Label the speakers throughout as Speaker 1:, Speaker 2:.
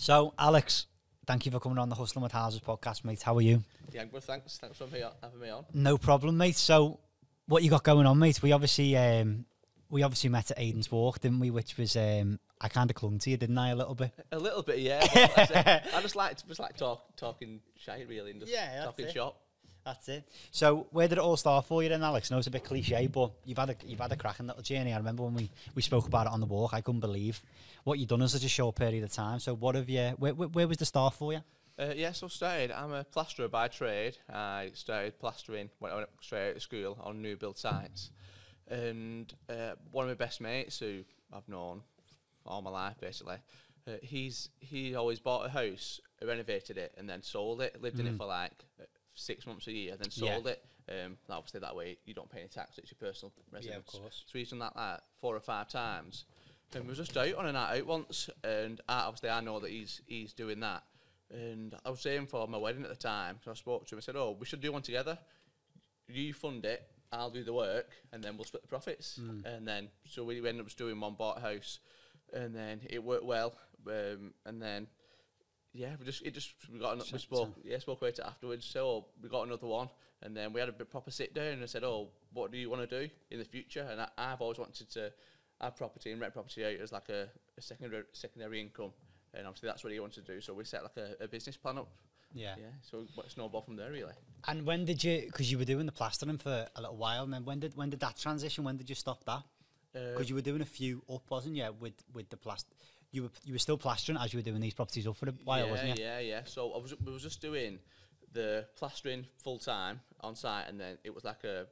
Speaker 1: So, Alex, thank you for coming on the Hustlin With Houses podcast, mate. How are you?
Speaker 2: Yeah, I'm good, thanks. Thanks for having me on.
Speaker 1: No problem, mate. So, what you got going on, mate? We obviously met at Aiden's Walk, didn't we? Which was I kind of clung to you, didn't I? A little bit.
Speaker 2: A little bit, yeah. But I just like talking shite, really, and just talking shop.
Speaker 1: That's it. So, where did it all start for you then, Alex? I know it's a bit cliche, but you've had a cracking little journey. I remember when we spoke about it on the walk. I couldn't believe what you've done in such a short period of time. So, what have you? Where was the start for you?
Speaker 2: So I'm a plasterer by trade. I started plastering when I went straight out of school on new build sites. And one of my best mates, who I've known all my life basically, he always bought a house, renovated it, and then sold it. Lived in it for like 6 months a year, then sold it. Obviously that way you don't pay any tax. It's your personal residence.
Speaker 1: Yeah, of course.
Speaker 2: So he's done that like 4 or 5 times. And we were just out on a night out once, and obviously I know that he's doing that. And I was aiming for my wedding at the time, so I spoke to him and said, "Oh, we should do one together. You fund it, I'll do the work, and then we'll split the profits." And then, so we ended up just doing one, bought a house, and then it worked well. And then, we spoke about it afterwards. So we got another one, and then we had a proper sit down, and I said, "Oh, what do you want to do in the future?" And I've always wanted to have property and rent property out as like a secondary income. And obviously that's what he wanted to do. So we set like a business plan up. Yeah. So it snowballed from there, really.
Speaker 1: And when did you? Because you were doing the plastering for a little while, and then when did that transition? When did you stop that? Because you were doing a few up, wasn't you? With the plaster, you were still plastering as you were doing these properties up for a while, wasn't you?
Speaker 2: Yeah. So we was just doing the plastering full time on site, and then it was like a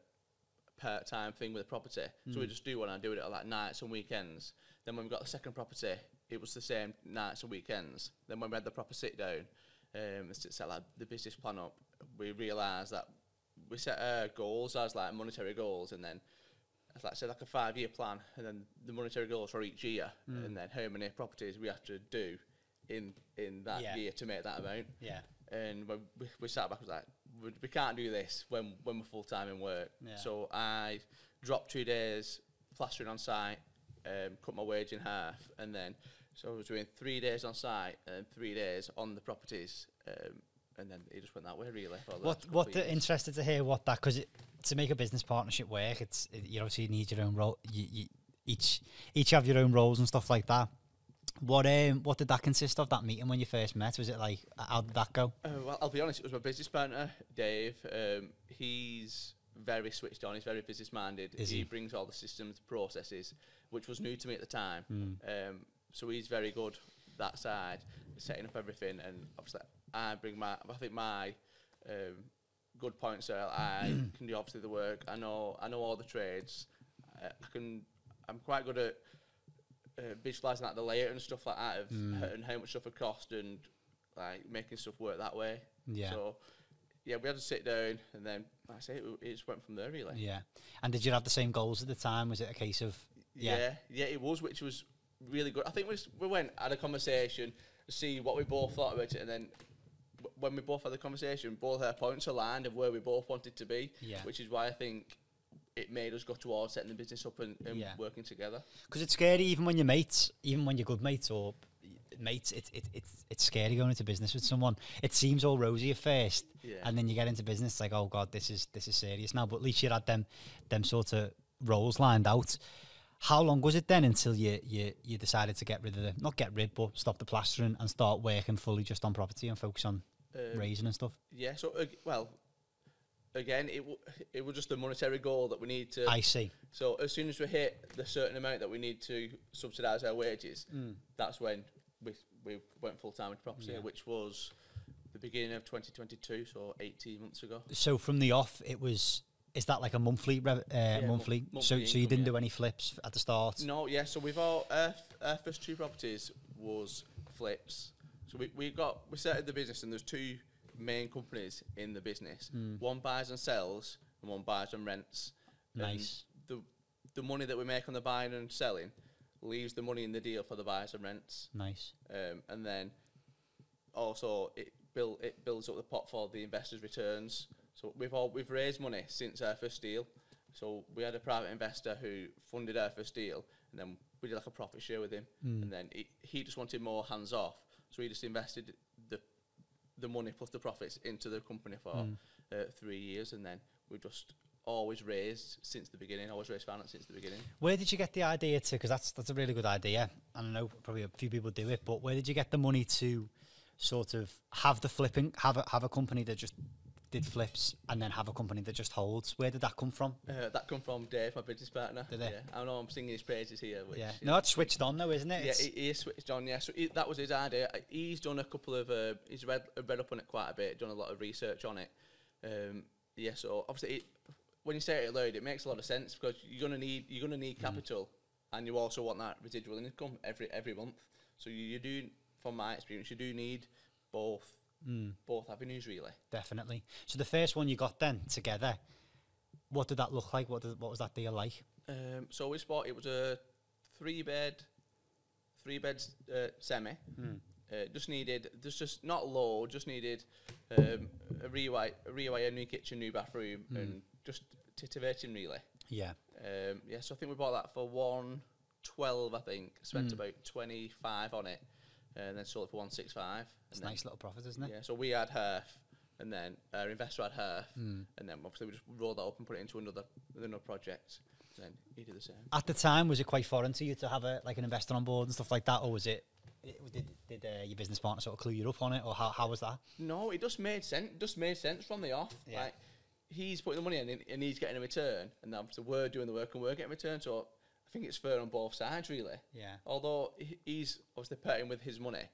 Speaker 2: part-time thing with the property. So we just do one. I do it at like nights and weekends. Then when we got the second property, it was the same nights and weekends. Then when we had the proper sit down, set like the business plan up, we realised that we set our goals as like monetary goals, and then like I said, like a 5-year plan, and then the monetary goals for each year, and then how many properties we have to do in that year to make that amount. Yeah. And when we sat back, I was like, we can't do this when we're full time in work. Yeah. So I dropped 2 days plastering on site, cut my wage in half, and then so I was doing 3 days on site and 3 days on the properties, and then it just went that way really.
Speaker 1: Interested to hear what that, because to make a business partnership work, you obviously need your own role. You each have your own roles and stuff like that. What did that consist of, that meeting when you first met? Was it like, how did that go?
Speaker 2: Well, I'll be honest, it was my business partner, Dave. He's very switched on, he's very business minded. He brings all the systems, processes, which was new to me at the time. So he's very good that side, setting up everything, and obviously I bring my good points are I can do obviously the work. I know all the trades. I'm quite good at visualising like the layout and stuff like that and how much stuff would cost, and like making stuff work that way. Yeah. So yeah, we had to sit down, and then like I say it just went from there really.
Speaker 1: Yeah. And did you have the same goals at the time? Was it a case of
Speaker 2: Yeah, it was, which was really good. I think we went, had a conversation to see what we both thought about it, and then when we both had the conversation, both our points aligned of where we both wanted to be, which is why I think it made us go towards setting the business up and working together.
Speaker 1: Because it's scary, even when you're mates, even when you're good mates or mates, it's scary going into business with someone. It seems all rosy at first, and then you get into business, it's like, oh God, this is serious now. But at least you had them sort of roles lined out. How long was it then until you decided to but stop the plastering and start working fully just on property and focus on raising and stuff?
Speaker 2: Yeah, so, again, it was just the monetary goal that we need to...
Speaker 1: I see.
Speaker 2: So as soon as we hit the certain amount that we need to subsidise our wages, that's when we went full-time with property, which was the beginning of 2022, so 18 months ago.
Speaker 1: So from the off, is that like a monthly? Monthly. So you didn't do any flips at the start?
Speaker 2: No, yeah. So we've our first 2 properties was flips. So we started the business, and there's 2 main companies in the business. One buys and sells, and one buys and rents.
Speaker 1: Nice.
Speaker 2: And the money that we make on the buying and selling leaves the money in the deal for the buys and rents.
Speaker 1: Nice.
Speaker 2: And then also it builds up the pot for the investors' returns. So we've raised money since our first deal. So we had a private investor who funded our first deal, and then we did like a profit share with him. And then he just wanted more hands off. So we just invested the money plus the profits into the company for 3 years, and then we just always raised since the beginning. Always raised finance since the beginning. Where
Speaker 1: did you get the idea to? Because that's a really good idea, and I know probably a few people do it. But where did you get the money to sort of have the flipping, have a company that just did flips, and then have a company that just holds? Where did that come from?
Speaker 2: That come from Dave, my business partner.
Speaker 1: Did it?
Speaker 2: Yeah, I know I'm singing his praises here. Which,
Speaker 1: no, it's switched on though, isn't it?
Speaker 2: Yeah, he is switched on. Yeah, so that was his idea. He's done a couple of. He's read up on it quite a bit. Done a lot of research on it. So obviously, when you say it aloud, it makes a lot of sense because you're gonna need capital, and you also want that residual income every month. So you do, from my experience, you do need both avenues really.
Speaker 1: Definitely. So the first one you got then together, what did that look like? What was that deal like?
Speaker 2: So we spot it was a three bed semi. Just not low. Just needed a rewire, new kitchen, new bathroom, and just titivating really.
Speaker 1: Yeah.
Speaker 2: So I think we bought that for 112. I think spent about 25 on it, and then sold it for 165.
Speaker 1: It's a nice little profit, isn't it?
Speaker 2: Yeah. So we had half, and then our investor had half, and then obviously we just rolled that up and put it into another project. And then he did the same.
Speaker 1: At the time, was it quite foreign to you to have an investor on board and stuff like that, or was it? Did your business partner sort of clue you up on it, or how was that?
Speaker 2: No, it just made sense. It just made sense from the off.
Speaker 1: Yeah.
Speaker 2: Like, he's putting the money in and he's getting a return, and obviously we're doing the work and we're getting a return. So I think it's fair on both sides, really.
Speaker 1: Yeah.
Speaker 2: Although he's obviously paying with his money,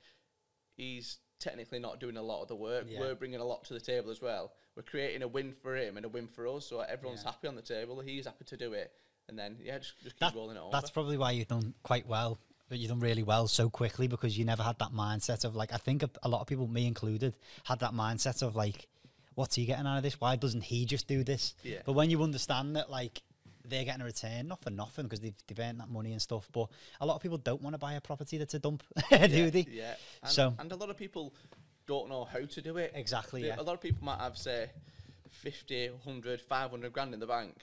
Speaker 2: he's technically not doing a lot of the work. Yeah. We're bringing a lot to the table as well. We're creating a win for him and a win for us, so everyone's happy on the table. He's happy to do it, and then just keep rolling it over.
Speaker 1: That's probably why you've done quite well. But you've done really well so quickly, because you never had that mindset of like, I think a lot of people, me included, had that mindset of like, what's he getting out of this? Why doesn't he just do this?
Speaker 2: Yeah.
Speaker 1: But when you understand that like they're getting a return, not for nothing, because they've earned that money and stuff, but a lot of people don't want to buy a property that's a dump, do they?
Speaker 2: Yeah. And a lot of people don't know how to do it.
Speaker 1: Exactly,
Speaker 2: A lot of people might have, say, 50, 100, 500 grand in the bank,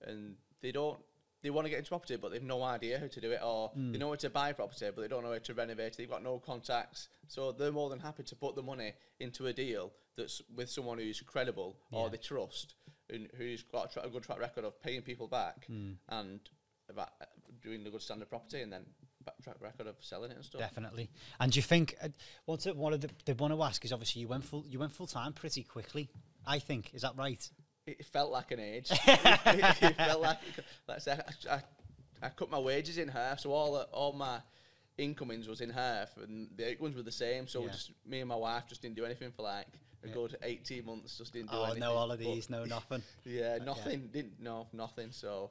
Speaker 2: and they want to get into property, but they've no idea how to do it, or they know how to buy property, but they don't know how to renovate it. They've got no contacts, so they're more than happy to put the money into a deal that's with someone who's credible or they trust, and who's got a good track record of paying people back and about doing the good standard property, and then track record of selling it and stuff.
Speaker 1: Definitely. And do you think what they want to ask is, obviously you went full time pretty quickly, I think. Is that right?
Speaker 2: It felt like an age. It felt like I cut my wages in half, so all my incomings was in half, and the outgoings were the same. So just me and my wife just didn't do anything for like a good 18 months. Just didn't do anything.
Speaker 1: No holidays, no nothing.
Speaker 2: Nothing. Nothing. So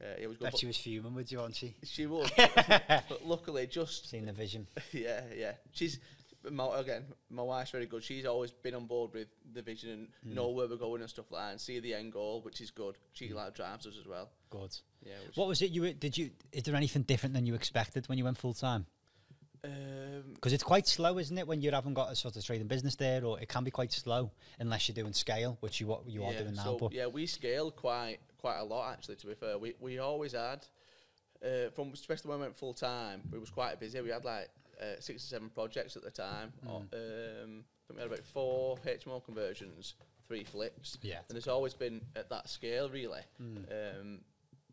Speaker 2: it was good.
Speaker 1: Bet she was fuming with you, wasn't she?
Speaker 2: She was. But luckily, just
Speaker 1: seen the vision.
Speaker 2: Yeah. She's. My wife's very good. She's always been on board with the vision and know where we're going and stuff like that, and see the end goal, which is good. She drives us as well.
Speaker 1: Good.
Speaker 2: Yeah.
Speaker 1: What was it? Is there anything different than you expected when you went full time? Because it's quite slow, isn't it, when you haven't got a sort of trading business there, or it can be quite slow unless you're doing scale, which you are doing now.
Speaker 2: So, we scale quite a lot actually. To be fair, we always had especially when we went full time, it was quite busy. We had like 6 or 7 projects at the time. I think we had about 4 HMO conversions, 3 flips.
Speaker 1: Yeah.
Speaker 2: And it's always been at that scale, really.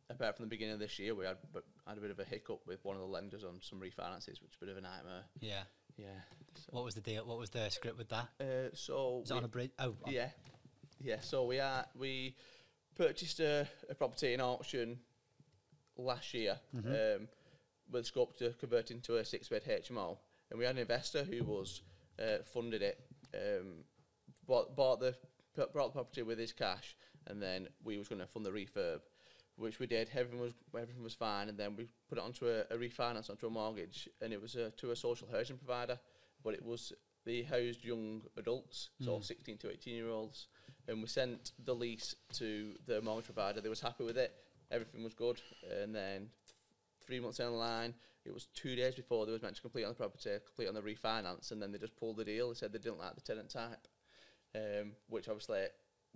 Speaker 2: Apart from the beginning of this year, we had a bit of a hiccup with one of the lenders on some refinances, which was a bit of a nightmare.
Speaker 1: Yeah.
Speaker 2: Yeah. So
Speaker 1: what was the deal? What was the script with that?
Speaker 2: Is
Speaker 1: it on a bridge? Oh.
Speaker 2: Yeah. Yeah. So we purchased a property in auction last year. With scope to convert into a 6-bed HMO, and we had an investor who was funded it, bought the property with his cash, and then we was going to fund the refurb, which we did. Everything was fine, and then we put it onto a refinance onto a mortgage, and it was to a social housing provider, but it was they housed young adults, so 16 to 18-year-olds, and we sent the lease to the mortgage provider. They was happy with it, everything was good, and then 3 months down the line, it was 2 days before they was meant to complete on the property, complete on the refinance, and then they just pulled the deal. They said they didn't like the tenant type, which obviously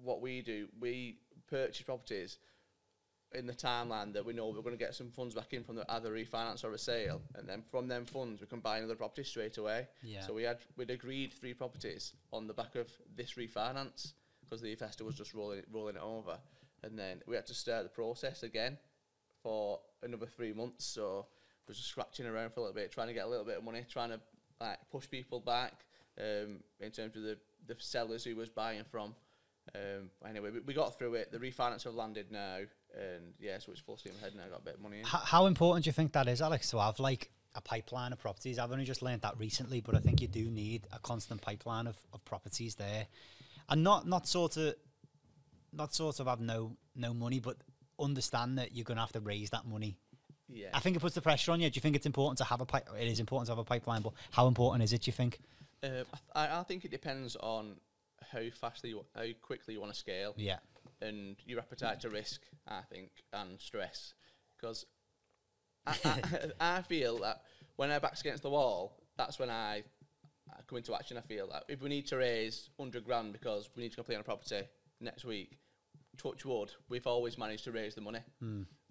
Speaker 2: what we do, we purchase properties in the timeline that we know we're going to get some funds back in from the either refinance or a sale, and then from them funds we can buy another property straight away.
Speaker 1: Yeah.
Speaker 2: So we'd agreed 3 properties on the back of this refinance because the investor was just rolling it over, and then we had to start the process again for another 3 months. So we were just scratching around for a little bit, trying to get a little bit of money, trying to like push people back in terms of the sellers who was buying from. Anyway, we got through it. The refinance have landed now, and yeah, so it's full steam ahead now. Got a bit of money in.
Speaker 1: How important do you think that is, Alex, to have like a pipeline of properties? I've only just learned that recently, but I think you do need a constant pipeline of properties there, and not sort of have no money, but understand that you're going to have to raise that money.
Speaker 2: Yeah,
Speaker 1: I think it puts the pressure on you. Do you think it's important to have it is important to have a pipeline, but how important is it, do you think?
Speaker 2: I think it depends on how quickly you want to scale.
Speaker 1: Yeah.
Speaker 2: And your appetite to risk, I think, and stress. Because I feel that when our back's against the wall, that's when I come into action. I feel that if we need to raise 100 grand because we need to complete on a property next week, touch wood, we've always managed to raise the money.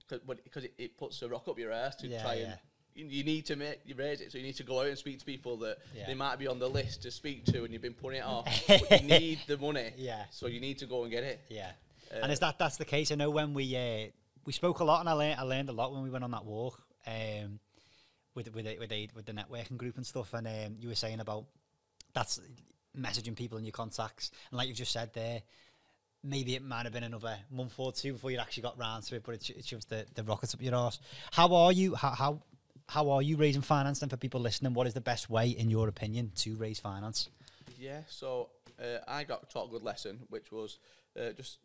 Speaker 2: Because it puts a rock up your ass to try and... You need to raise it, so you need to go out and speak to people that they might be on the list to speak to, and you've been putting it off. But you need the money, so you need to go and get it.
Speaker 1: Yeah, and is that's the case? I know when we spoke a lot, and I learned a lot when we went on that walk with the networking group and stuff. And you were saying about that's messaging people in your contacts, and like you've just said there, maybe it might have been another month or two before you actually got round to it, but it shoves the rockets up your arse. How are you raising finance then for people listening? What is the best way, in your opinion, to raise finance?
Speaker 2: Yeah, so I got taught a good lesson, which was just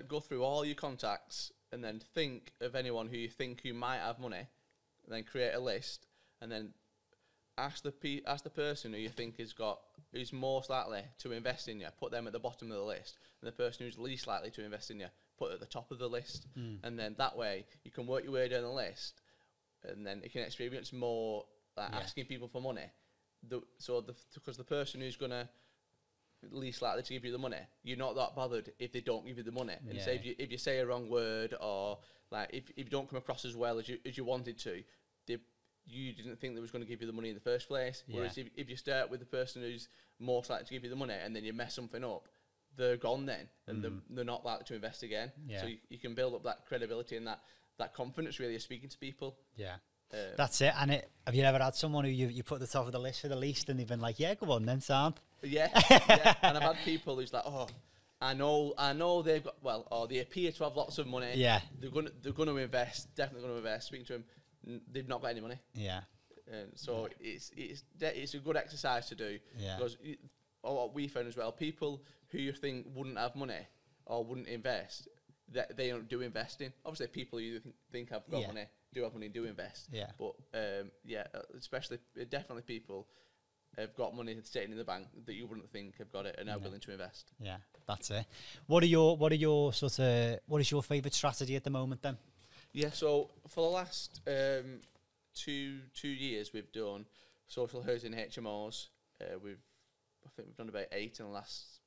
Speaker 2: go through all your contacts and then think of anyone who you think who might have money, and then create a list, and then ask the person who you think who's most likely to invest in you, put them at the bottom of the list, and the person who's least likely to invest in you, put at the top of the list. And then that way you can work your way down the list, and then you can experience more asking people for money. Because the person who's gonna least likely to give you the money, you're not that bothered if they don't give you the money. And say if you say a wrong word, or like if you don't come across as well as you wanted to, you didn't think they was going to give you the money in the first place. Whereas if you start with the person who's most likely to give you the money, and then you mess something up, they're gone then, and they're not likely to invest again. So you can build up that credibility and that confidence really of speaking to people. Yeah.
Speaker 1: That's it. And have you ever had someone who you put at the top of the list for the least, and they've been like, yeah, go on then, sound?
Speaker 2: Yeah. And I've had people who's like, oh, I know they've got, well, or they appear to have lots of money. Yeah. They're going to invest, definitely going to invest. Speaking to them, they've not got any money. Yeah. So it's a good exercise to do. Yeah. Because what we found as well, people who you think wouldn't have money or wouldn't invest, they don't do investing. Obviously, people you think have got money do have money and do invest. Yeah. But especially definitely people have got money sitting in the bank that you wouldn't think have got it and are willing to invest. Yeah, that's it. What is your favourite strategy at the moment then? Yeah, so for the last 2 years we've done social housing HMOs. I think we've done about 8 in the last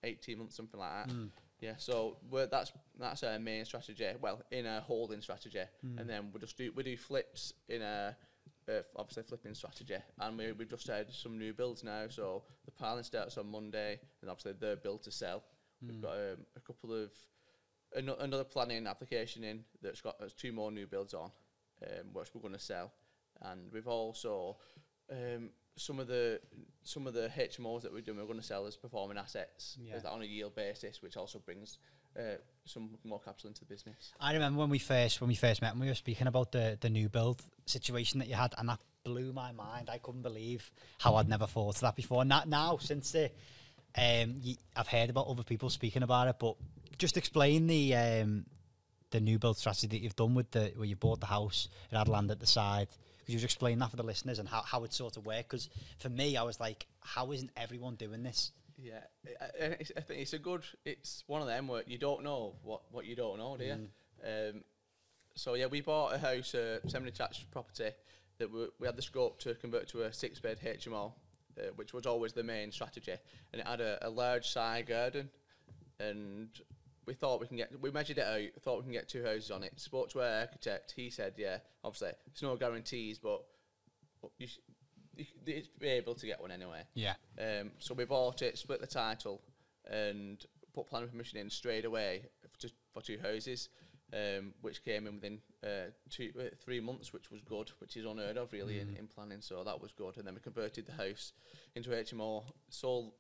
Speaker 2: 18 months, something like that. Yeah, so that's our main strategy. Well, in a holding strategy, and then we do flips in a obviously flipping strategy, and we've just started some new builds now. So the piling starts on Monday, and obviously they're built to sell. We've got a couple of another planning application in that's 2 more new builds on, which we're going to sell, and we've also some of the HMOs that we're doing, we're going to sell as performing assets, on a yield basis, which also brings some more capital into the business. I remember when we first met, and we were speaking about the new build situation that you had, and that blew my mind. I couldn't believe how I'd never thought of that before. Now since I've heard about other people speaking about it, but just explain the new build strategy that you've done where you bought the house, it had land at the side. Could you just explain that for the listeners and how it sort of worked? Because for me, I was like, how isn't everyone doing this? Yeah, I think it's one of them where you don't know what you don't know, do you? So yeah, we bought a house, a semi-detached property that we had the scope to convert to a 6-bed HMO, which was always the main strategy, and it had a large side garden, and thought we measured it out, thought we can get 2 houses on it. Spoke to our architect, he said, yeah, obviously, there's no guarantees, but you'd be able to get one anyway.
Speaker 1: Yeah.
Speaker 2: So we bought it, split the title, and put planning permission in straight away for 2 houses, which came in within 3 months, which was good, which is unheard of really in planning, so that was good. And then we converted the house into HMO, sold,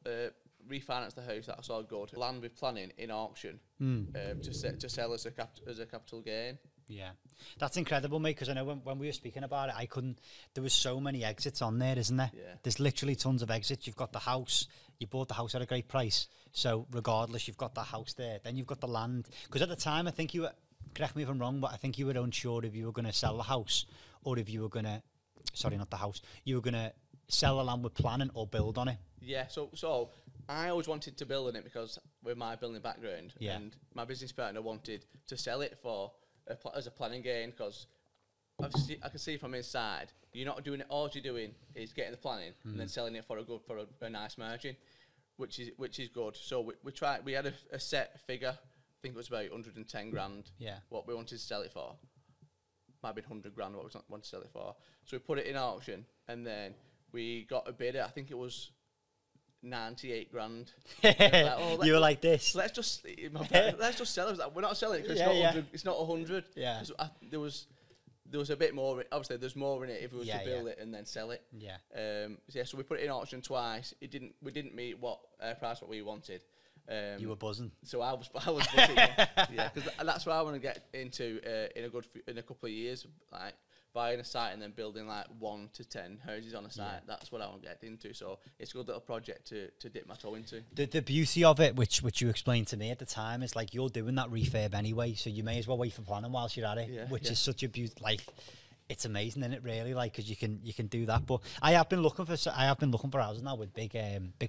Speaker 2: refinanced the house, that's all good. Land with planning in auction to sell as a capital gain.
Speaker 1: Yeah, that's incredible, mate, because I know when we were speaking about it, there was so many exits on there, isn't there?
Speaker 2: Yeah.
Speaker 1: There's literally tons of exits. You've got the house, you bought the house at a great price, so regardless, you've got that house there. Then you've got the land, because at the time, I think you were, correct me if I'm wrong, but I think you were unsure if you were going to sell the house, or if you were going to, sorry, not the house, you were going to sell the land with planning or build on it.
Speaker 2: Yeah, so I always wanted to build on it because with my building background, and my business partner wanted to sell it for as a planning gain, because I can see from inside you're not doing it. All you're doing is getting the planning and then selling it for a nice margin, which is good. So we tried. We had a set figure. I think it was about 110 grand.
Speaker 1: Yeah.
Speaker 2: What we wanted to sell it for. Might be 100 grand. What we wanted to sell it for. So we put it in auction, and then we got a bidder. I think it was 98 grand.
Speaker 1: You were like this.
Speaker 2: Let's just sell it. We're not selling it because it's not 100.
Speaker 1: Yeah.
Speaker 2: There was a bit more. Obviously, there's more in it if we was to build it and then sell it.
Speaker 1: Yeah.
Speaker 2: So we put it in auction twice. We didn't meet what we wanted.
Speaker 1: You were buzzing.
Speaker 2: So I was buzzing. Yeah, because that's what I want to get into in a couple of years, like buying a site and then building like 1 to 10 houses on a site. Yeah. That's what I want to get into. So it's a good little project to dip my toe into.
Speaker 1: The beauty of it, which you explained to me at the time, is like you're doing that refurb anyway, so you may as well wait for planning whilst you're at it, which is such a beauty. Like, it's amazing, isn't it? Really, like, because you can do that. But I have been looking for houses now with big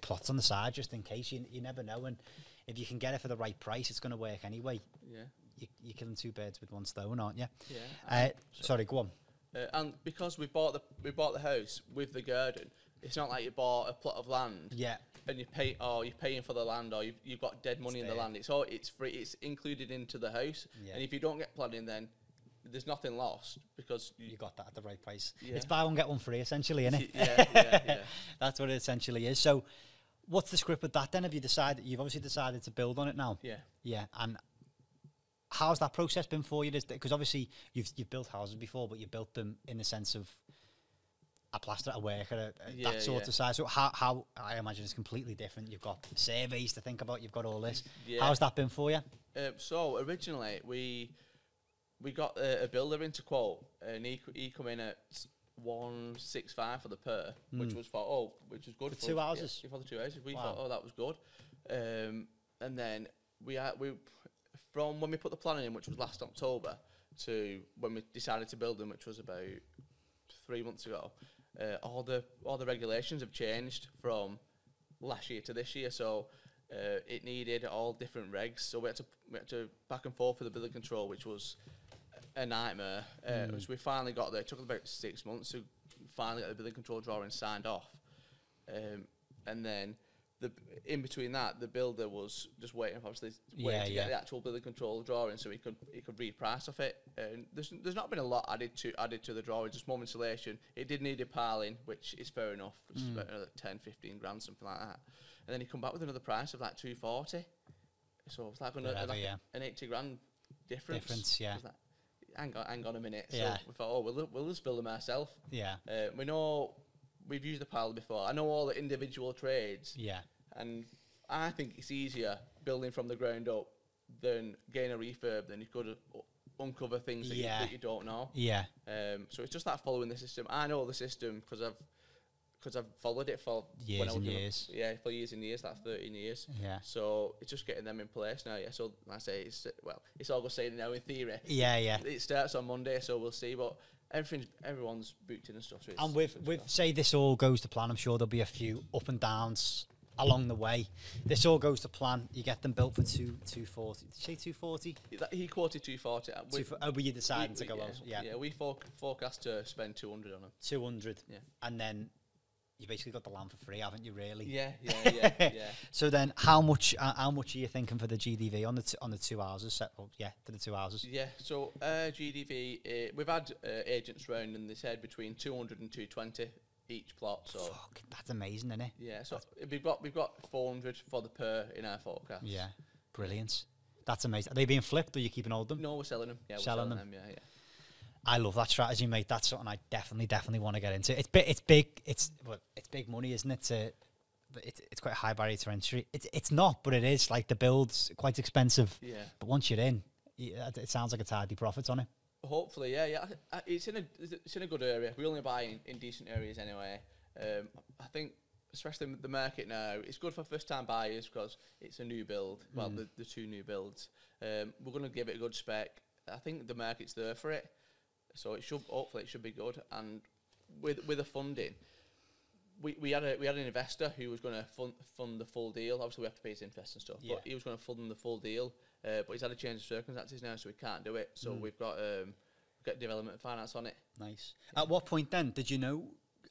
Speaker 1: plots on the side, just in case. You never know, and if you can get it for the right price, it's going to work anyway. Yeah, you're killing 2 birds with 1 stone, aren't you? Yeah. Sorry, go on.
Speaker 2: And because we bought the house with the garden, it's not like you bought a plot of land.
Speaker 1: Yeah.
Speaker 2: And you're paying for the land, or you've got dead money in the land. It's free. It's included into the house. Yeah. And if you don't get planning, then there's nothing lost because you
Speaker 1: got that at the right price. Yeah. It's buy one get one free, essentially, isn't it?
Speaker 2: Yeah.
Speaker 1: That's what it essentially is. So, what's the script with that then? You've obviously decided to build on it now.
Speaker 2: Yeah.
Speaker 1: Yeah, and how's that process been for you? Because obviously you've built houses before, but you built them in the sense of a plaster, a worker, that sort of size. So how I imagine it's completely different. You've got surveys to think about. You've got all this. Yeah. How's that been for you?
Speaker 2: So originally we got a builder in to quote, and he come in at 165 for the per, which was good
Speaker 1: for 2 houses.
Speaker 2: Yeah, for the 2 houses, we thought that was good. And then we from when we put the planning in, which was last October, to when we decided to build them, which was about 3 months ago, all the regulations have changed from last year to this year. So it needed all different regs. So we had to back and forth with the building control, which was a nightmare. So we finally got there. It took about 6 months to finally get the building control drawing signed off, and then. In between that, the builder was just waiting to get the actual building control drawing, so he could reprice off it. And there's not been a lot added to the drawing, just more insulation. It did need a piling, which is fair enough, which is about another 10-15 grand, something like that. And then he come back with another price of like 240. So it's like an 80 grand difference.
Speaker 1: Yeah.
Speaker 2: Hang on a minute.
Speaker 1: Yeah.
Speaker 2: So we thought, we'll just build them ourselves.
Speaker 1: Yeah.
Speaker 2: We know. We've used the piler before. I know all the individual trades.
Speaker 1: Yeah.
Speaker 2: And I think it's easier building from the ground up than getting a refurb. Then you could uncover things that you don't know.
Speaker 1: Yeah.
Speaker 2: So it's just that following the system. I know the system because I've followed it for
Speaker 1: years and years.
Speaker 2: For years and years, like 13 years.
Speaker 1: Yeah.
Speaker 2: So it's just getting them in place now. Yeah. So like I say it's all good saying now in theory.
Speaker 1: Yeah.
Speaker 2: It starts on Monday, so we'll see. But everyone's booked in and stuff. So
Speaker 1: and with say this all goes to plan, I'm sure there'll be a few up and downs along the way. This all goes to plan. You get them built for 240. Did you say 240?
Speaker 2: He quoted 240.
Speaker 1: Were you deciding to go out?
Speaker 2: Yeah. We forecast to spend 200 on them.
Speaker 1: 200.
Speaker 2: Yeah.
Speaker 1: And then you basically got the land for free, haven't you? Really?
Speaker 2: Yeah.
Speaker 1: So then, how much are you thinking for the GDV on the two houses? For the two houses.
Speaker 2: Yeah. So GDV, we've had agents round, and they said between 200 and 220 each plot. So
Speaker 1: fuck, that's amazing, isn't it?
Speaker 2: Yeah. So we've got 400 for the per in our forecast.
Speaker 1: Yeah, brilliant. That's amazing. Are they being flipped, or are you keeping hold of them?
Speaker 2: No, we're selling them. Yeah, we're
Speaker 1: selling them.
Speaker 2: Yeah.
Speaker 1: I love that strategy, mate. That's something I definitely want to get into. It's big. It's big money, isn't it? It's quite a high barrier to entry. It's not, but it is. Like, the build's quite expensive.
Speaker 2: Yeah.
Speaker 1: But once you're in, it sounds like a tidy profit on it.
Speaker 2: Hopefully, yeah. It's in a good area. We only buy in decent areas anyway. I think, especially the market now, it's good for first-time buyers because it's a new build. Well, the two new builds. We're going to give it a good spec. I think the market's there for it, so hopefully it should be good. And with the funding, we had an investor who was going to fund the full deal. Obviously, we have to pay his interest and stuff, but he was going to fund the full deal. But he's had a change of circumstances now, so we can't do it. So we've got development finance on it.
Speaker 1: Nice. At what point then did you know?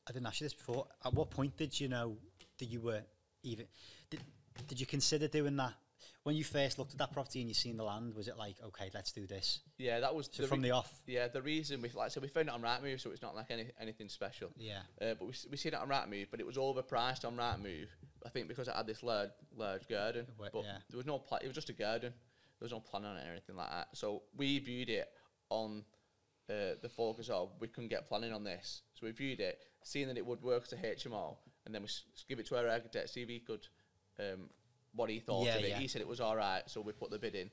Speaker 1: I didn't ask you this before. At what point did you know that you were even? Did you consider doing that when you first looked at that property and you seen the land? Was it like, okay, let's do this?
Speaker 2: Yeah, that was
Speaker 1: from the off.
Speaker 2: Yeah, the reason we found it on Rightmove, so it's not like anything special.
Speaker 1: Yeah.
Speaker 2: But we seen it on Rightmove, but it was overpriced on Rightmove. I think because it had this large garden, but there was no plan. It was just a garden. There was no plan on it or anything like that. So we viewed it on the focus of we couldn't get planning on this. So we viewed it, seeing that it would work as a HMO, and then we give it to our architect, see if he could, what he thought of it. Yeah. He said it was all right, so we put the bid in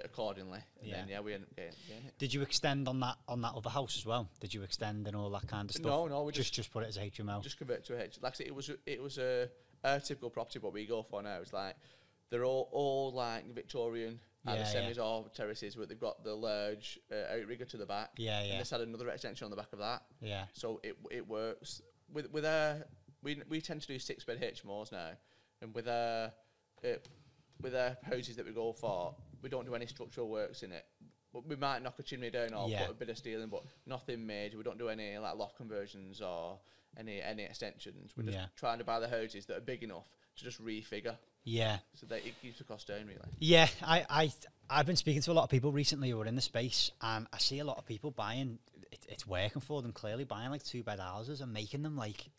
Speaker 2: accordingly. And then we ended up getting it.
Speaker 1: Did you extend on that other house as well? Did you extend and all that kind of stuff?
Speaker 2: No, we
Speaker 1: just put it as a HMO.
Speaker 2: Just convert it to a HMO. Like I said, it was a typical property. What we go for now is like they're all like Victorian. Either semis or terraces, where they've got the large outrigger to the back.
Speaker 1: Yeah.
Speaker 2: And this had another extension on the back of that.
Speaker 1: Yeah.
Speaker 2: So it works. With our we tend to do 6-bed HMOs now, and with our houses that we go for, we don't do any structural works in it. We might knock a chimney down or put a bit of steel in, but nothing major. We don't do any like loft conversions or any extensions. We're just trying to buy the houses that are big enough to just refigure.
Speaker 1: Yeah.
Speaker 2: So that it keeps the cost down, really.
Speaker 1: Yeah, I've been speaking to a lot of people recently who are in the space, and I see a lot of people buying. It's working for them, clearly, buying like 2-bed houses and making them like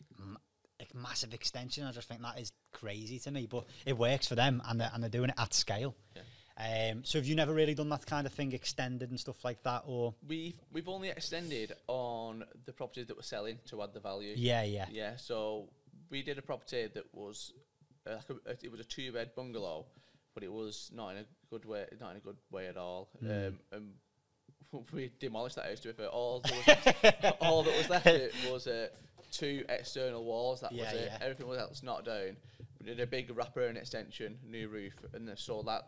Speaker 1: massive extension. I just think that is crazy to me, but it works for them, and they're doing it at scale. Yeah. So have you never really done that kind of thing, extended and stuff like that, or? We've
Speaker 2: only extended on the properties that we're selling to add the value.
Speaker 1: Yeah.
Speaker 2: So we did a property that was it was a 2-bed bungalow, but it was not in a good way at all. And we demolished that house. To be fair, all that was left it was 2 external walls. That was it. Everything else knocked down. We did a big wrapper and extension, new roof, and then sold that.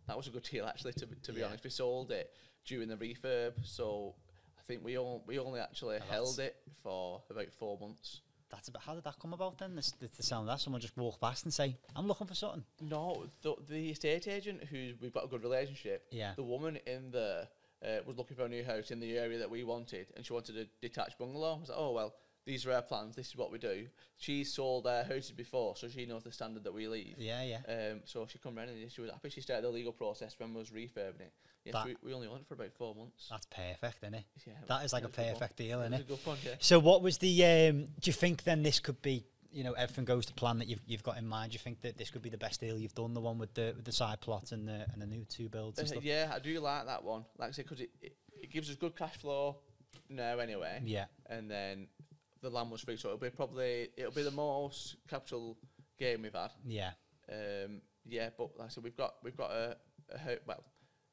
Speaker 2: That was a good deal, actually. To be honest, we sold it during the refurb, so I think we only actually held it for about 4 months.
Speaker 1: How did that come about then? The sound of that, someone just walk past and say, "I'm looking for something."
Speaker 2: No, the estate agent who we've got a good relationship. Yeah. The woman in there was looking for a new house in the area that we wanted, and she wanted a detached bungalow. I was like, "Oh well, these are our plans. This is what we do." She's sold our houses before, so she knows the standard that we leave.
Speaker 1: Yeah.
Speaker 2: So she come round and she was happy. She started the legal process when we was refurbing it. Yes, we only owned it for about 4 months.
Speaker 1: That's perfect, isn't it?
Speaker 2: Yeah,
Speaker 1: that is like a perfect deal, isn't it?
Speaker 2: It was a good one, yeah.
Speaker 1: So what was the, do you think then this could be, everything goes to plan that you've got in mind? Do you think that this could be the best deal you've done, the one with the side plot and the new 2 builds and stuff?
Speaker 2: Yeah, I do like that one. Like I said, because it gives us good cash flow now anyway.
Speaker 1: Yeah.
Speaker 2: And then the land was free, so it'll be the most capital gain we've had.
Speaker 1: Yeah.
Speaker 2: But like I said, we've got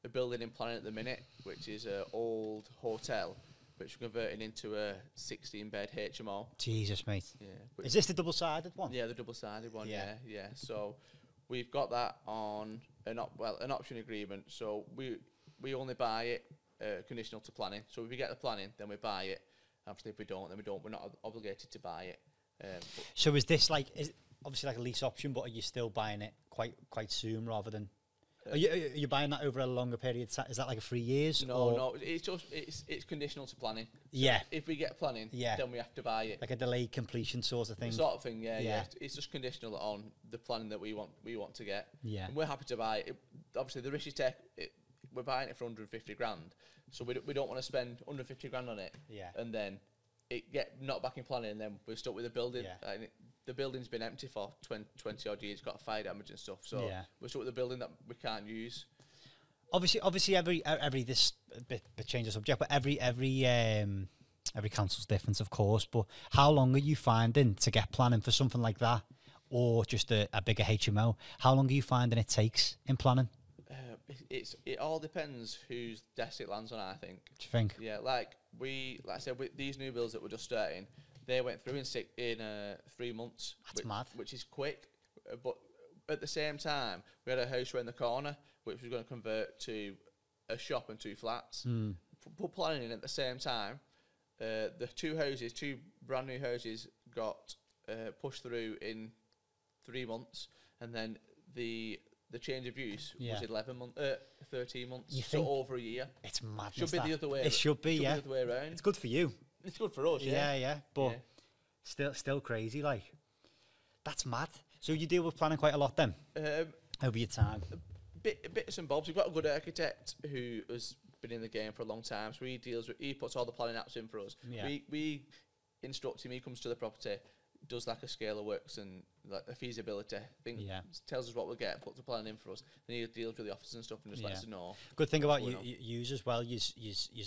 Speaker 2: a building in planning at the minute, which is an old hotel, which we're converting into a 16-bed HMO.
Speaker 1: Jesus, mate. Yeah. Is this the double-sided one?
Speaker 2: Yeah, the double-sided one. Yeah. So we've got that on an option agreement. So we only buy it conditional to planning. So if we get the planning, then we buy it. Obviously, if we don't, then we don't. We're not obligated to buy it.
Speaker 1: So is this obviously like a lease option, but are you still buying it quite soon rather than? Are you buying that over a longer period? Is that like 3 years?
Speaker 2: No. It's conditional to planning. So
Speaker 1: Yeah.
Speaker 2: If we get planning, then we have to buy it.
Speaker 1: Like a delayed completion sort of thing.
Speaker 2: Sort of thing, yeah. It's just conditional on the planning that we want to get.
Speaker 1: Yeah.
Speaker 2: And we're happy to buy it. Obviously, the Rishi Tech, we're buying it for 150 grand. So we don't want to spend 150 grand on it.
Speaker 1: Yeah.
Speaker 2: And then it get knocked back in planning, and then we're stuck with the building.
Speaker 1: Yeah.
Speaker 2: And the building's been empty for 20 odd years, got fire damage and stuff. So we're stuck with a building that we can't use.
Speaker 1: Obviously, every this bit change the subject, but every council's different, of course. But how long are you finding to get planning for something like that, or just a bigger HMO? How long are you finding it takes in planning?
Speaker 2: It all depends whose desk it lands on, I think.
Speaker 1: Do you think?
Speaker 2: Yeah, like I said, with these new builds that we're just starting, they went through in 3 months.
Speaker 1: That's mad.
Speaker 2: Which is quick, but at the same time, we had a house right in the corner, which was going to convert to a shop and 2 flats. Put planning in at the same time. The two brand new houses got pushed through in 3 months, and then the change of use was 13 months,
Speaker 1: You
Speaker 2: so
Speaker 1: think
Speaker 2: over a year.
Speaker 1: It's madness.
Speaker 2: Should be the other way.
Speaker 1: It should be,
Speaker 2: the other way around.
Speaker 1: It's good for you.
Speaker 2: It's good for us,
Speaker 1: Yeah. But still crazy. Like, that's mad. So you deal with planning quite a lot then over your time.
Speaker 2: Bits and bobs. We've got a good architect who has been in the game for a long time, so he puts all the planning apps in for us.
Speaker 1: Yeah.
Speaker 2: We instruct him. He comes to the property, does like a scale of works and like a feasibility thing.
Speaker 1: Yeah.
Speaker 2: Tells us what we'll get, puts the plan in for us. Then he deals with the offices and stuff and just lets us know.
Speaker 1: Good thing about you as well. You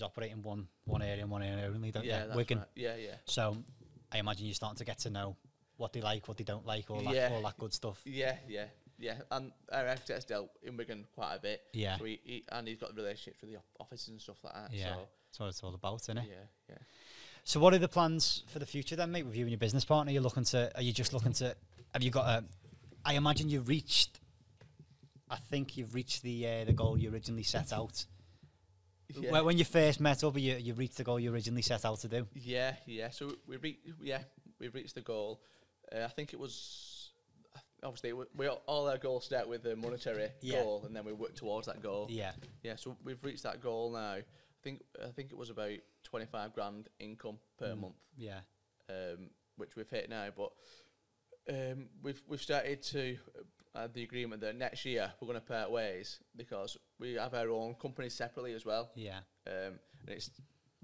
Speaker 1: operate in one area and one area only, don't you?
Speaker 2: That's
Speaker 1: Wigan.
Speaker 2: right. Yeah.
Speaker 1: So I imagine you're starting to get to know what they like, what they don't like, all that good stuff.
Speaker 2: Yeah. And our architect's dealt in Wigan quite a bit.
Speaker 1: Yeah.
Speaker 2: So he's got the relationships with the offices and stuff like that.
Speaker 1: Yeah.
Speaker 2: So
Speaker 1: That's what it's all about, isn't it?
Speaker 2: Yeah.
Speaker 1: So what are the plans for the future then, mate, with you and your business partner? Have you got I imagine you've reached the goal you originally set out.
Speaker 2: Yeah.
Speaker 1: When you first met up, you reached the goal you originally set out to do.
Speaker 2: Yeah. So we've reached the goal. I think it was obviously all our goals start with a monetary goal, and then we work towards that goal. Yeah. So we've reached that goal now. I think it was about 25 grand income per month. Yeah. Which we've hit now, but we've started to have the agreement that next year we're going to part ways because we have our own company separately as well. Yeah. And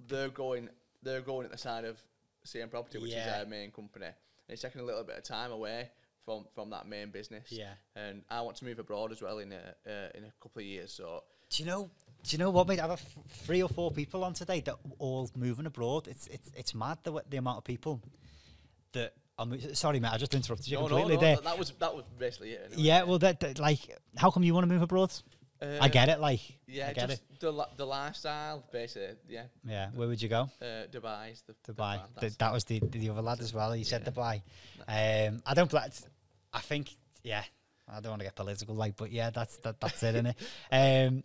Speaker 2: they're going at the side of CM Property, which is our main company. And it's taking a little bit of time away from that main business. Yeah. And I want to move abroad as well in a couple of years. So
Speaker 1: do you know what, mate? I have 3 or 4 people on today that all moving abroad. It's mad the amount of people that. Sorry, mate. I just interrupted you completely there.
Speaker 2: That was basically it. Anyway.
Speaker 1: Yeah. Well, that like, how come you want to move abroad? I get it. Like,
Speaker 2: yeah,
Speaker 1: I get
Speaker 2: just it. The lifestyle, basically. Yeah.
Speaker 1: Yeah. Where would you go?
Speaker 2: Dubai.
Speaker 1: Dubai. That was the other lad as well. He said Dubai. I think. Yeah. I don't want to get political, like, but yeah, that's it, isn't it?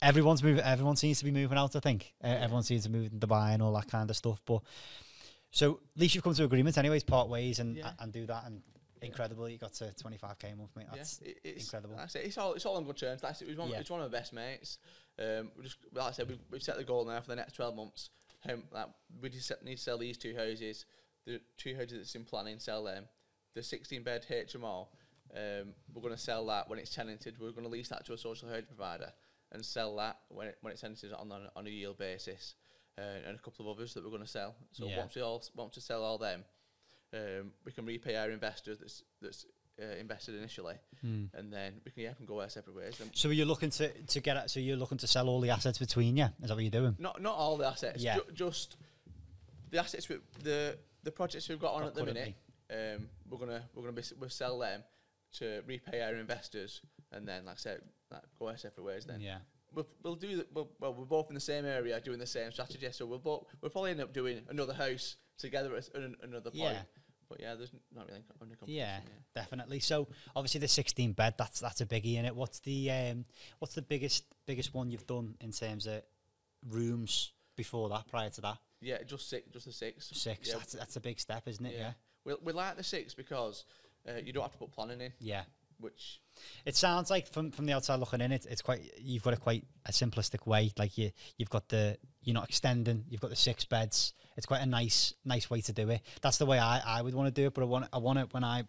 Speaker 1: Everyone seems to be moving out, I think. Everyone seems to move to Dubai and all that kind of stuff. But so at least you've come to agreements anyways, part ways and do that. And incredible, you got to 25k a month, mate. That's incredible.
Speaker 2: It's all on good terms. It's one of my best mates. Like I said, we've set the goal now for the next 12 months. We just need to sell these 2 houses. The 2 houses that's in planning, sell them. The 16-bed HMO, we're going to sell that when it's tenanted. We're going to lease that to a social housing provider and sell that when it's tenanted on a yield basis, and a couple of others that we're going to sell. So once we sell all them, we can repay our investor that's invested initially, and then we can go our separate ways.
Speaker 1: So you're looking to get it? So you're looking to sell all the assets between you? Is that what you're doing?
Speaker 2: Not all the assets. Just the assets with the projects we've got on at the minute. We'll sell them to repay our investors, and then, like I said, go our separate ways. Then we'll do we're both in the same area doing the same strategy, so we'll probably end up doing another house together at another point. But there's not really under competition.
Speaker 1: Yeah, definitely. So obviously the 16 bed, that's a biggie in it. What's the biggest one you've done in terms of rooms before that, prior to that?
Speaker 2: Yeah, just the 6.
Speaker 1: 6. Yeah. That's a big step, isn't it? Yeah.
Speaker 2: We like the 6 because you don't have to put planning in.
Speaker 1: Yeah.
Speaker 2: which
Speaker 1: it sounds like from the outside looking in, it's quite, you've got quite a simplistic way. Like you've got you're not extending, you've got the 6 beds. It's quite a nice way to do it. That's the way I would want to do it. But I want it when I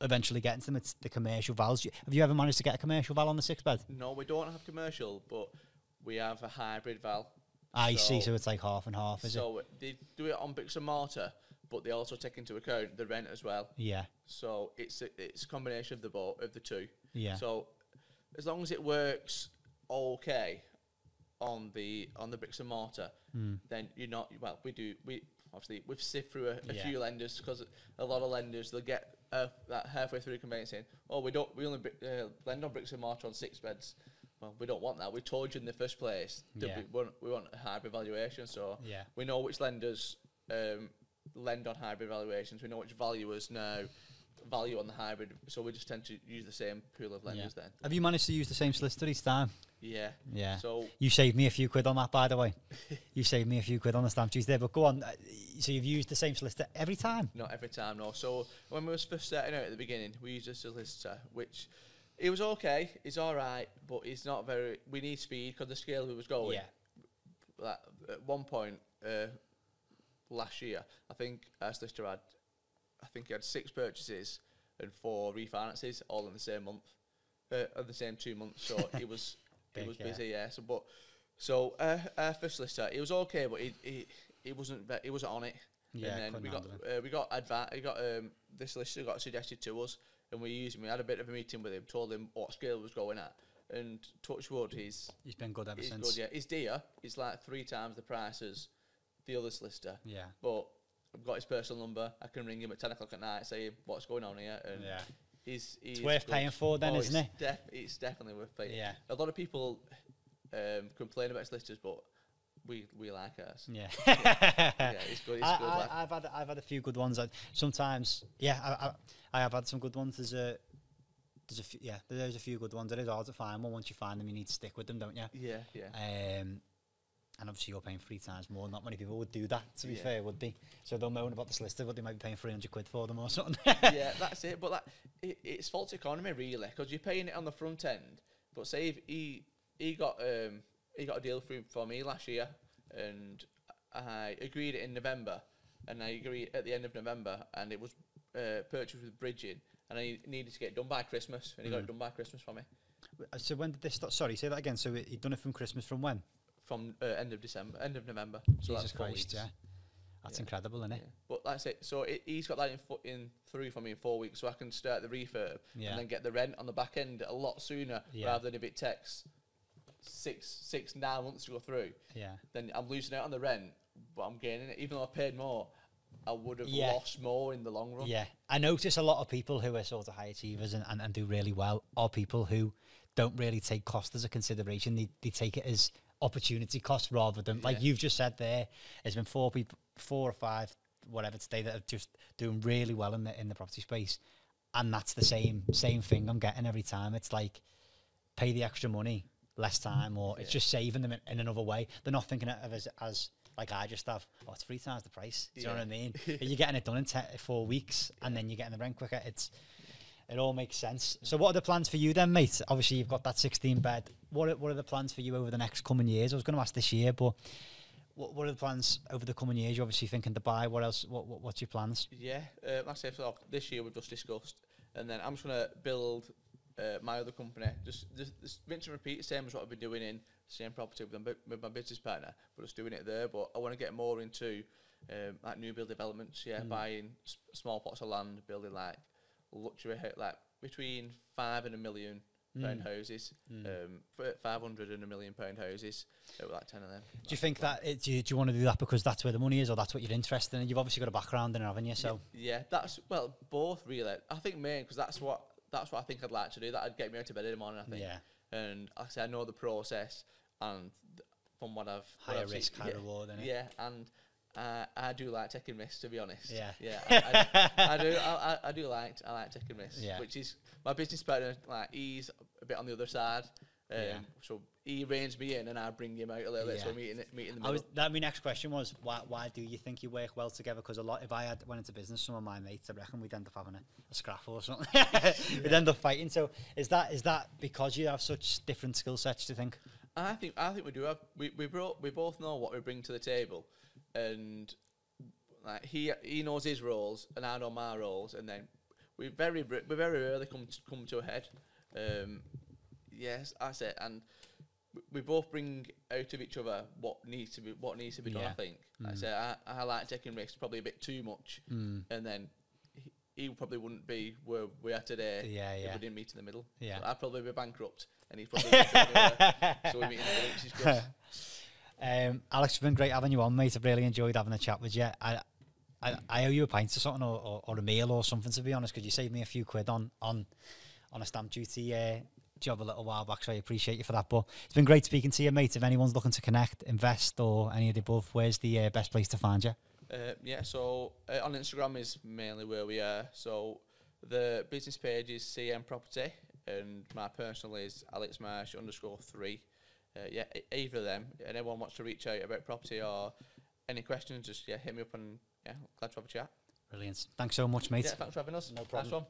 Speaker 1: eventually get into them. It's the commercial vals. Have you ever managed to get a commercial val on the 6 bed?
Speaker 2: No, we don't have commercial, but we have a hybrid val.
Speaker 1: I see. So it's like half and half, is it?
Speaker 2: So they do it on bricks and mortar, but they also take into account the rent as well.
Speaker 1: Yeah.
Speaker 2: So it's a combination of the two.
Speaker 1: Yeah.
Speaker 2: So as long as it works okay on the bricks and mortar, then you're not. Well, we obviously we've sifted through a few lenders, because a lot of lenders, they'll get that halfway through conveyancing. Oh, we only lend on bricks and mortar on 6 beds. Well, we don't want that. We told you in the first place that we want a hybrid valuation. So we know which lenders lend on hybrid valuations. We know which valuers now value on the hybrid. So we just tend to use the same pool of lenders then.
Speaker 1: Have you managed to use the same solicitor each time?
Speaker 2: Yeah.
Speaker 1: Yeah.
Speaker 2: So
Speaker 1: you saved me a few quid on that, by the way. You saved me a few quid on the stamp duty there. But go on. So you've used the same solicitor every time?
Speaker 2: Not every time, no. So when we was first starting out at the beginning, we used a solicitor, which... It was okay, it's all right, but it's not very... We need speed, because the scale we was going... Yeah. Like, at one point, last year, I think our solicitor had... I think he had 6 purchases and 4 refinances, all in the same month. Of the same 2 months, so it was... It was busy, yeah. So our first solicitor, it was okay, but it wasn't on it.
Speaker 1: Yeah,
Speaker 2: and then we got this solicitor got suggested to us, and we used him. We had a bit of a meeting with him, told him what scale was going at, and touch wood, he's
Speaker 1: been good ever since.
Speaker 2: Good, yeah. He's dear. It's like 3 times the price as the other solicitor.
Speaker 1: Yeah.
Speaker 2: But I've got his personal number. I can ring him at 10 o'clock at night, say what's going on here, and he's
Speaker 1: it's worth paying for, then, isn't it?
Speaker 2: It's definitely worth paying.
Speaker 1: Yeah.
Speaker 2: A lot of people complain about solicitors, but we like ours.
Speaker 1: Yeah.
Speaker 2: Yeah, it's good. It's good.
Speaker 1: I've had a few good ones. Sometimes, I have had some good ones. There's a few good ones. It is hard to find one. Once you find them, you need to stick with them, don't you?
Speaker 2: Yeah.
Speaker 1: And obviously you're paying 3 times more. Not many people would do that, to be fair, would they? So they'll moan about the solicitor, but they might be paying 300 quid for them or something.
Speaker 2: Yeah, that's it. But it's false economy, really, because you're paying it on the front end. But say if he got a deal through for me last year, and I agreed it in November, and I agreed at the end of November, and it was purchased with bridging, and I needed to get it done by Christmas, and he got it done by Christmas for me.
Speaker 1: So when did this start? Sorry, say that again. So he'd done it from Christmas from when?
Speaker 2: From end of November. So
Speaker 1: Jesus Christ, yeah. That's incredible, isn't it?
Speaker 2: Yeah. But that's it. So he's got that in through for me in 4 weeks, so I can start the refurb and then get the rent on the back end a lot sooner, rather than if it takes 9 months to go through. Yeah. Then I'm losing out on the rent, but I'm gaining it. Even though I paid more, I would have lost more in the long run.
Speaker 1: Yeah. I notice a lot of people who are sort of high achievers and do really well are people who don't really take cost as a consideration. They take it as opportunity cost rather than, like you've just said there, there's been 4 or 5, whatever today, that are just doing really well in the property space. And that's the same thing I'm getting every time. It's like, pay the extra money, less time, or it's just saving them in another way. They're not thinking of it as like I just have, it's 3 times the price. Do you know what I mean? You're getting it done in 4 weeks, and then you're getting the rent quicker. It all makes sense. So what are the plans for you then, mate? Obviously, you've got that 16 bed. What are the plans for you over the next coming years? I was going to ask this year, but what are the plans over the coming years? You're obviously thinking to buy. What else? What's your plans?
Speaker 2: Yeah, like I said, this year we've just discussed, and then I'm just going to build my other company. Just rinse and repeat, same as what I've been doing in the same property with my business partner, but just doing it there. But I want to get more into like new build developments. Buying small plots of land, building like luxury, like between 5 and £1 million houses, 500 and £1 million houses, like 10 of them.
Speaker 1: Do you think that do you want to do that because that's where the money is, or that's what you're interested in? You've obviously got a background in it, haven't you? So
Speaker 2: that's both really. I think main because that's what I think I'd like to do. That'd get me out of bed in the morning, I think. Yeah. And like I say, I know the process, and from what I've
Speaker 1: higher risk, high reward, innit?
Speaker 2: Yeah, and I do like taking risks, to be honest.
Speaker 1: Yeah.
Speaker 2: I do like taking risks. Yeah. Which is my business partner. Like he's a bit on the other side, So he reins me in, and I bring him out a little bit. So meet in the middle.
Speaker 1: My next question was, why do you think you work well together? Because if I went into business, some of my mates, I reckon we'd end up having a scraffle or something. We'd end up fighting. So is that because you have such different skill sets? Do you think?
Speaker 2: I think we do have. We both know what we bring to the table, and like he knows his roles, and I know my roles, and then we very rarely come to a head. Yes, that's it, and we both bring out of each other what needs to be done. I think. Like I say, I like taking risks, probably a bit too much, and then he probably wouldn't be where we are today if we didn't meet in the middle. Yeah, so I'd probably be bankrupt, and he's probably so we meet in the middle, which is good.
Speaker 1: Alex, it's been great having you on, mate. I've really enjoyed having a chat with you. I owe you a pint or something, or a meal or something, to be honest, because you saved me a few quid on a stamp duty job a little while back, so I appreciate you for that. But it's been great speaking to you, mate. If anyone's looking to connect, invest, or any of the above, where's the best place to find you?
Speaker 2: So on Instagram is mainly where we are. So the business page is CM Property, and my personal is Alex Marsh _3. Either of them. And anyone wants to reach out about property or any questions, just hit me up, and glad to have a chat.
Speaker 1: Brilliant. Thanks so much, mate.
Speaker 2: Yeah, thanks for having us.
Speaker 1: No problem.
Speaker 2: Nice one.